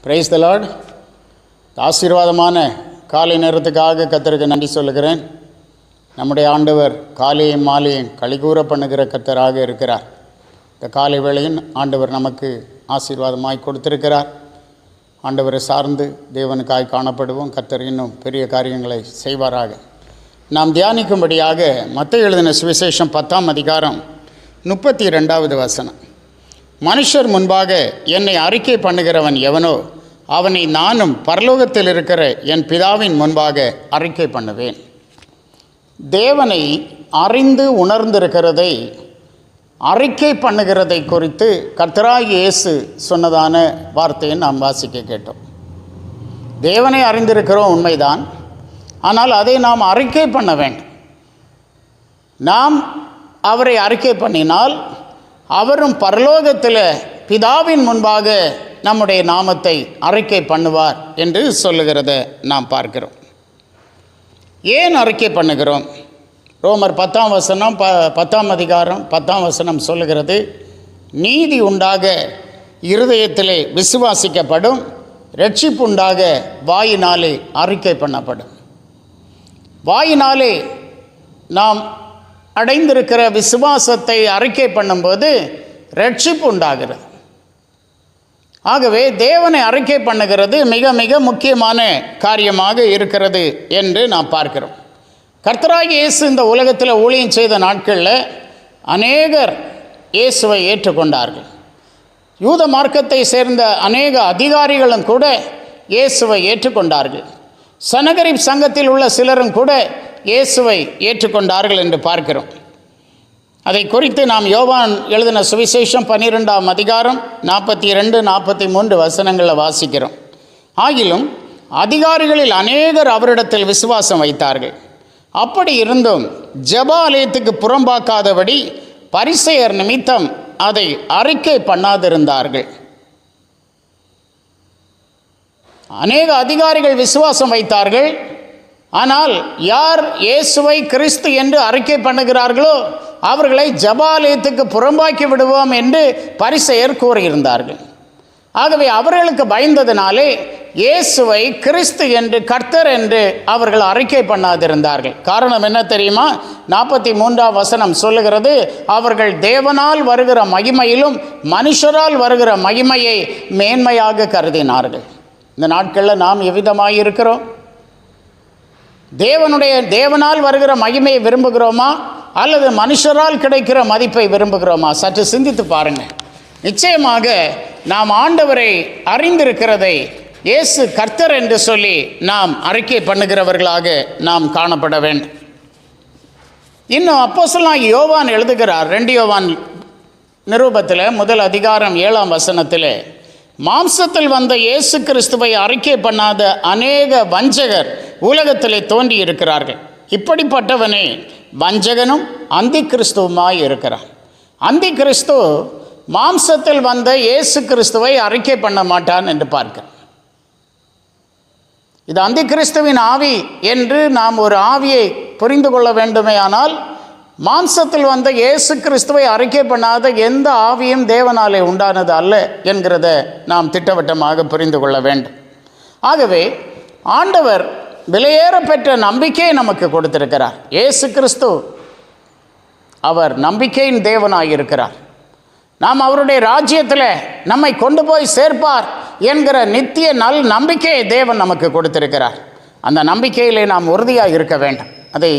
Praise the Lord. ஆசீர்வாதமான காலை நேரத்துக்காக கர்த்தருக்கு நன்றி சொல்லுகிறேன். நம்முடைய ஆண்டவர் காலையும் மாலையும் களிகூற பண்ணுகிற கர்த்தராக இருக்கிறார். இந்த காலை வேளையின் ஆண்டவர் நமக்கு ஆசீர்வாதமாய் கொடுத்திருக்கிறார். ஆண்டவரை சார்ந்து தேவனுக்காய் காணப்படுவோம். கர்த்தர் இன்னும் பெரிய காரியங்களை செய்வாராக. நாம் தியானிக்கும்படியாக மத்தேயு எழுதின சுவிசேஷம் 10ஆம் அதிகாரம் 32வது வசனம். மனுஷர் முன்பாக என்னை அறிக்கை பண்ணுகிறவன் எவனோ அவனை நானும் பரலோகத்தில் இருக்கிற என் பிதாவின் முன்பாக அறிக்கை பண்ணுவேன். தேவனை அறிந்து உணர்ந்திருக்கிறதை அறிக்கை பண்ணுகிறதை குறித்து கர்த்தராகிய இயேசு சொன்னதான வார்த்தையை நாம் வாசிக்க கேட்டோம். தேவனை அறிந்திருக்கிறோம் உண்மைதான், ஆனால் அதை நாம் அறிக்கை பண்ண வேண்டும். நாம் அவரை அறிக்கை பண்ணினால் அவரும் பரலோகத்தில் பிதாவின் முன்பாக நம்முடைய நாமத்தை அறிக்கை பண்ணுவார் என்று சொல்லுகிறத நாம் பார்க்கிறோம். ஏன் அறிக்கை பண்ணுகிறோம்? ரோமர் 10ஆம் வசனம் 10ஆம் அதிகாரம் 10ஆம் வசனம் சொல்லுகிறது, நீதி உண்டாக இருதயத்திலே விசுவாசிக்கப்படும், இரட்சிப்பு உண்டாக வாயினாலே அறிக்கை பண்ணப்படும். வாயினாலே நாம் அடைந்திருக்கிற விசுவாசத்தை அறிக்கை பண்ணும்போது இரட்சிப்பு உண்டாகிறது. ஆகவே தேவனை அறிக்கை பண்ணுகிறது மிக மிக முக்கியமான காரியமாக இருக்கிறது என்று நாம் பார்க்கிறோம். கர்த்தராகிய இயேசு இந்த உலகத்தில் ஊழியம் செய்த நாட்களில் அநேகர் இயேசுவை ஏற்றுக்கொண்டார்கள். யூத மார்க்கத்தை சேர்ந்த அநேக அதிகாரிகளும் கூட இயேசுவை ஏற்றுக்கொண்டார்கள். சனகரிப் சங்கத்தில் உள்ள சிலரும் கூட இயேசுவை ஏற்றுக்கொண்டார்கள் என்று பார்க்கிறோம். அதை குறித்து நாம் யோவான் எழுதின சுவிசேஷம் 12ஆம் அதிகாரம் 42-43 வசனங்களில் வாசிக்கிறோம். ஆகிலும் அதிகாரிகளில் அநேகர் அவரிடத்தில் விசுவாசம் வைத்தார்கள். அப்படி இருந்தும் ஜெப ஆலயத்துக்கு புறம்பாக்காதபடி பரிசேயர் நிமித்தம் அதை அறிக்கை பண்ணாதிருந்தார்கள். அநேக அதிகாரிகள் விசுவாசம் வைத்தார்கள், ஆனால் யார் இயேசுவை கிறிஸ்து என்று அறிக்கை பண்ணுகிறார்களோ அவர்களை ஜெபாலயத்துக்கு புறம்பாக்கி விடுவோம் என்று பரிசேயர் கூறியிருந்தார்கள். ஆகவே அவர்களுக்கு பயந்ததினாலே இயேசுவை கிறிஸ்து என்று கர்த்தர் என்று அவர்கள் அறிக்கை பண்ணாதிருந்தார்கள். காரணம் என்ன தெரியுமா? 43ஆம் வசனம் சொல்லுகிறது, அவர்கள் தேவனால் வருகிற மகிமையிலும் மனுஷரால் வருகிற மகிமையை மேன்மையாக கருதினார்கள். இந்த நாட்களில் நாம் எவ்விதமாக இருக்கிறோம்? தேவனால் வருகிற மகிமையை விரும்புகிறோமா அல்லது மனுஷரால் கிடைக்கிற மதிப்பை விரும்புகிறோமா? சற்று சிந்தித்து பாருங்கள். நிச்சயமாக நாம் ஆண்டவரை அறிந்திருக்கிறதை இயேசு கர்த்தர் என்று சொல்லி நாம் அறிக்கை பண்ணுகிறவர்களாக நாம் காணப்பட வேண்டும். இன்னும் அப்போஸ்தலனாகிய யோவான் எழுதுகிறார். 2 யோவான் நிருபத்தில் 1 அதிகாரம் 7ஆம் வசனத்தில், மாம்சத்தில் வந்த இயேசு கிறிஸ்துவை அறிக்கை பண்ணாத அநேக வஞ்சகர் உலகத்திலே தோன்றி இருக்கிறார்கள். இப்படிப்பட்டவனே வஞ்சகனும் அந்தி கிறிஸ்துவுமாய் இருக்கிறான். அந்தி கிறிஸ்து மாம்சத்தில் வந்த இயேசு கிறிஸ்துவை அறிக்கை பண்ண மாட்டான் என்று பார்க்கிறோம். இது அந்தி கிறிஸ்துவின் ஆவி என்று நாம் ஒரு ஆவியை புரிந்து கொள்ள வேண்டுமே. ஆனால் மாம்சத்தில் வந்த இயேசு கிறிஸ்துவை அறிக்கை பண்ணாத எந்த ஆவியும் தேவனாலே உண்டானது அல்ல என்கிறத நாம் திட்டவட்டமாக புரிந்து கொள்ள வேண்டும். ஆகவே ஆண்டவர் விலையேற பெற்ற நம்பிக்கையை நமக்கு கொடுத்திருக்கிறார். இயேசு கிறிஸ்து அவர் நம்பிக்கையின் தேவனாய் இருக்கிறார். நாம் அவருடைய ராஜ்யத்தில் நம்மை கொண்டு போய் சேர்ப்பார் என்கிற நித்திய நல் நம்பிக்கையை தேவன் நமக்கு கொடுத்திருக்கிறார். அந்த நம்பிக்கையிலே நாம் உறுதியாக இருக்க வேண்டும். அதை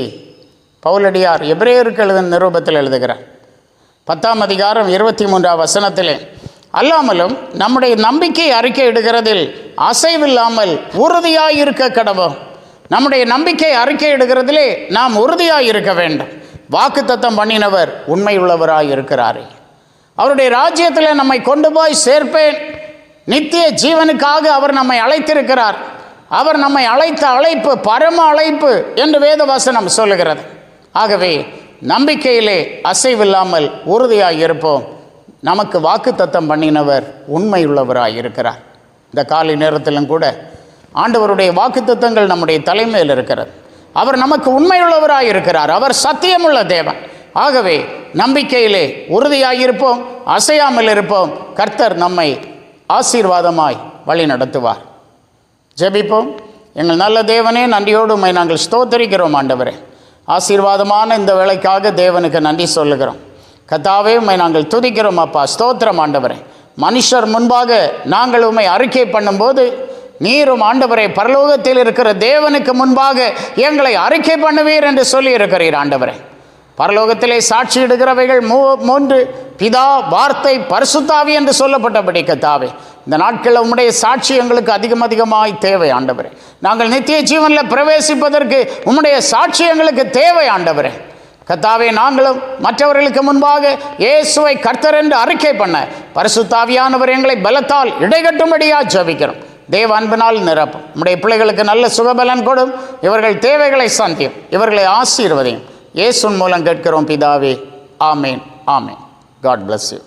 பவுலடியார் எபிரேயருக்கு எழுதின நிருபத்தில் எழுதுகிறார். 10ஆம் அதிகாரம் 23ஆம் வசனத்திலே, அல்லாமலும் நம்முடைய நம்பிக்கை அறிக்கை இடுகிறதில் அசைவில்லாமல் உறுதியாக இருக்க கடவோம். நம்முடைய நம்பிக்கை அறிக்கை இடுகிறதிலே நாம் உறுதியாக இருக்க வேண்டும். வாக்குத்தத்தம் பண்ணினவர் உண்மையுள்ளவராக இருக்கிறாரே, அவருடைய ராஜ்யத்தில் நம்மை கொண்டு போய் சேர்ப்பேன், நித்திய ஜீவனுக்காக அவர் நம்மை அழைத்திருக்கிறார். அவர் நம்மை அழைத்த அழைப்பு பரம அழைப்பு என்று வேத வசனம் சொல்லுகிறது. ஆகவே நம்பிக்கையிலே அசைவில்லாமல் உறுதியாக இருப்போம். நமக்கு வாக்குத்தத்தம் பண்ணினவர் உண்மையுள்ளவராக இருக்கிறார். இந்த காலை நேரத்திலும் கூட ஆண்டவருடைய வாக்குத்தத்தங்கள் நம்முடைய தலைமையில் இருக்கிறது. அவர் நமக்கு உண்மையுள்ளவராக இருக்கிறார். அவர் சத்தியமுள்ள தேவன். ஆகவே நம்பிக்கையிலே உறுதியாக இருப்போம், அசையாமல் இருப்போம். கர்த்தர் நம்மை ஆசீர்வாதமாய் வழி நடத்துவார். ஜெபிப்போம். எங்கள் நல்ல தேவனே, நன்றியோடு உம்மை நாங்கள் ஸ்தோத்தரிக்கிறோம் ஆண்டவரே. ஆசீர்வாதமான இந்த வேளைக்காக தேவனுக்கு நன்றி சொல்லுகிறோம். கர்த்தாவே, உம்மை நாங்கள் துதிக்கிறோம் அப்பா. ஸ்தோத்திரம் ஆண்டவரே. மனுஷர் முன்பாக நாங்கள் உம்மை அறிக்கை பண்ணும்போது நீரும் ஆண்டவரே பரலோகத்தில் இருக்கிற தேவனுக்கு முன்பாக எங்களை அறிக்கை பண்ணுவீர் என்று சொல்லி இருக்கிறீர் ஆண்டவரே. பரலோகத்திலே சாட்சியிடுகிறவைகள் 3: பிதா, வார்த்தை, பரிசுத்தாவி என்று சொல்லப்பட்டபடி கர்த்தாவே, இந்த நாட்களில் உம்முடைய சாட்சி எங்களுக்கு அதிகமாய் தேவை ஆண்டவரே. நாங்கள் நித்திய ஜீவனில் பிரவேசிப்பதற்கு உம்முடைய சாட்சி எங்களுக்கு தேவை ஆண்டவரே. கர்த்தாவே, நாங்களும் மற்றவர்களுக்கு முன்பாக இயேசுவை கர்த்தர் என்று அறிக்கை பண்ண பரிசுத்தாவியானவர் எங்களை பலத்தால் இடைகட்டும்படியாக ஜெபிக்கிறோம். தேவ அன்பினால் நிரப்பும். உம்முடைய பிள்ளைகளுக்கு நல்ல சுகபலன் கொடும். இவர்கள் தேவைகளை சந்தியும். இவர்களை ஆசீர்வதியும். இயேசுவின் மூலம் கேட்கிறோம் பிதாவே. ஆமேன். ஆமேன். God bless you.